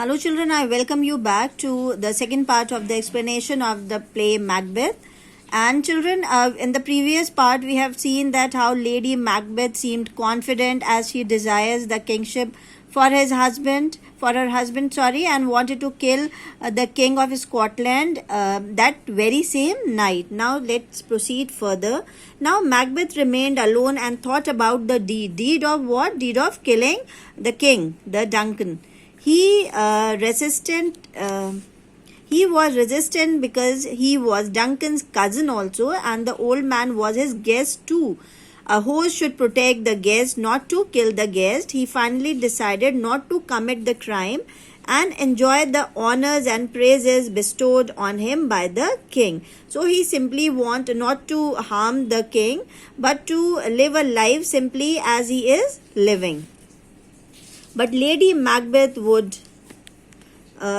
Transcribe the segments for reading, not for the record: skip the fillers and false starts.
Hello children, I welcome you back to the second part of the explanation of the play Macbeth. And children, in the previous part we have seen that how Lady Macbeth seemed confident as she desires the kingship for her husband, and wanted to kill the king of Scotland that very same night. Now let's proceed further. Now Macbeth remained alone and thought about the deed. Deed of what? Deed of killing the king, the Duncan. He was resistant because he was Duncan's cousin also, and the old man was his guest too. A host should protect the guest, not to kill the guest. He finally decided not to commit the crime and enjoy the honors and praises bestowed on him by the king. So he simply wanted not to harm the king, but to live a life simply as he is living. But Lady Macbeth would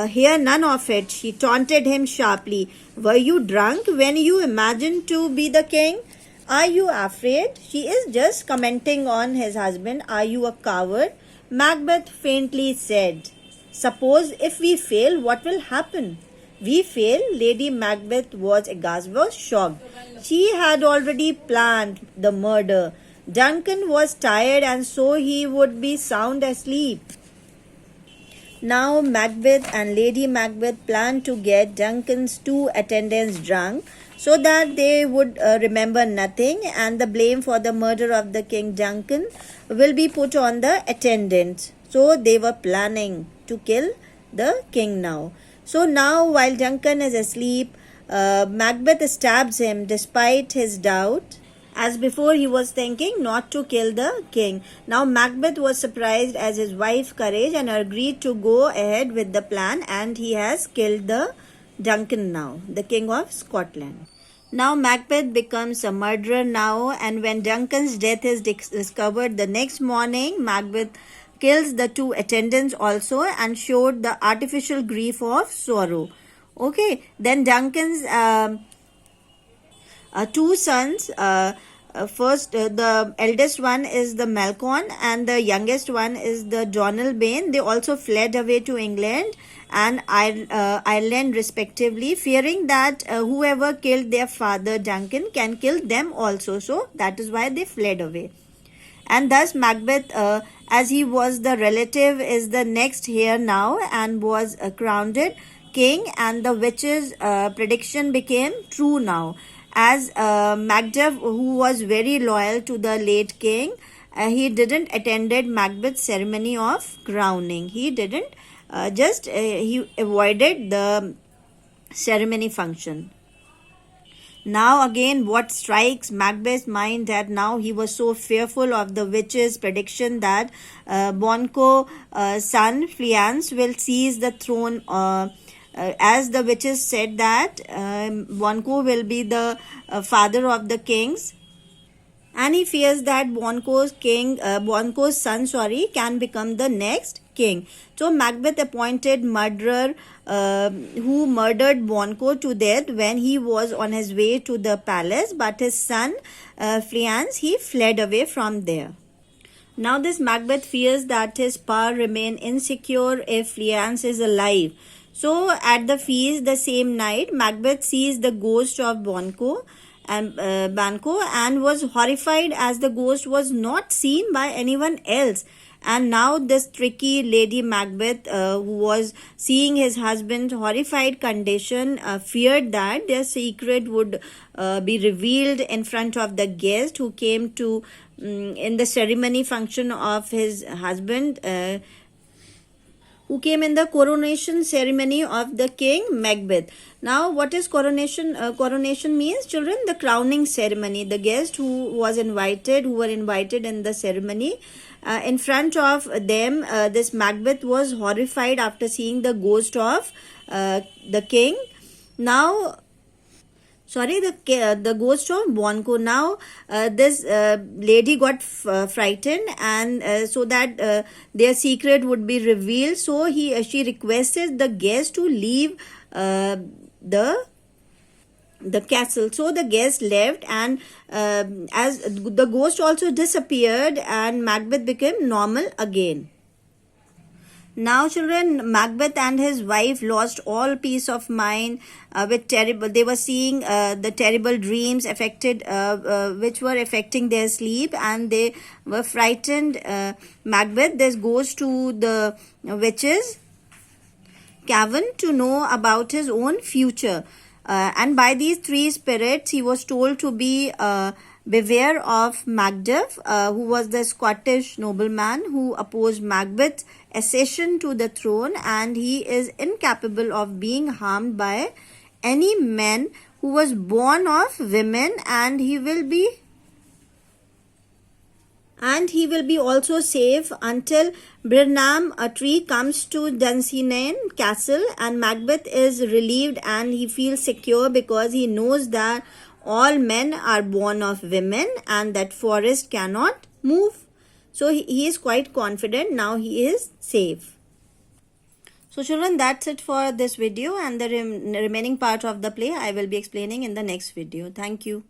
hear none of it. She taunted him sharply. Were you drunk when you imagined to be the king? Are you afraid? She is just commenting on his husband. Are you a coward? Macbeth faintly said, Suppose if we fail, what will happen? We fail? Lady Macbeth was aghast, was shocked. She had already planned the murder. Duncan was tired and so he would be sound asleep. Now Macbeth and Lady Macbeth planned to get Duncan's two attendants drunk so that they would remember nothing, and the blame for the murder of the King Duncan will be put on the attendants. So they were planning to kill the king now. So now while Duncan is asleep, Macbeth stabs him despite his doubt. As before, he was thinking not to kill the king. Now Macbeth was surprised as his wife's courage and agreed to go ahead with the plan, and he has killed the Duncan now, the king of Scotland. Now Macbeth becomes a murderer now, and when Duncan's death is discovered the next morning, Macbeth kills the two attendants also and showed the artificial grief of sorrow. Okay, then Duncan's two sons, first the eldest one is the Malcolm and the youngest one is the Donalbain. They also fled away to England and Ireland respectively, fearing that whoever killed their father Duncan can kill them also. So that is why they fled away. And thus Macbeth, as he was the relative, is the next heir now and was crowned king, and the witch's prediction became true now. As Macduff, who was very loyal to the late king, he didn't attended Macbeth's ceremony of crowning. He didn't, he avoided the ceremony function. Now again, what strikes Macbeth's mind that now he was so fearful of the witch's prediction that Banquo's son Fleance will seize the throne. As the witches said that Banquo will be the father of the kings, and he fears that Banquo's son can become the next king. So Macbeth appointed murderer who murdered Banquo to death when he was on his way to the palace, but his son Fleance, he fled away from there. Now this Macbeth fears that his power remain insecure if Fleance is alive. So at the feast the same night, Macbeth sees the ghost of Banquo and was horrified as the ghost was not seen by anyone else. And now this tricky Lady Macbeth, who was seeing his husband's horrified condition, feared that their secret would be revealed in front of the guest who came to in the ceremony function of his husband, who came in the coronation ceremony of the king Macbeth. Now what is coronation? Coronation means, children, the crowning ceremony. The guests who were invited in the ceremony, in front of them, this Macbeth was horrified after seeing the ghost of the king. Now the ghost of Banquo. Now this lady got frightened, and so that their secret would be revealed, so she requested the guest to leave the castle. So the guest left, and as the ghost also disappeared, and Macbeth became normal again. Now, children, Macbeth and his wife lost all peace of mind with terrible. They were seeing the terrible dreams which were affecting their sleep, and they were frightened. Macbeth this goes to the witches' cavern to know about his own future. And by these three spirits, he was told to be beware of Macduff, who was the Scottish nobleman who opposed Macbeth's accession to the throne, and he is incapable of being harmed by any man who was born of women, and he will be also safe until Birnam, a tree, comes to Dunsinane Castle, and Macbeth is relieved and he feels secure because he knows that all men are born of women and that forest cannot move. So he is quite confident. Now he is safe. So children, that's it for this video, and the remaining part of the play I will be explaining in the next video. Thank you.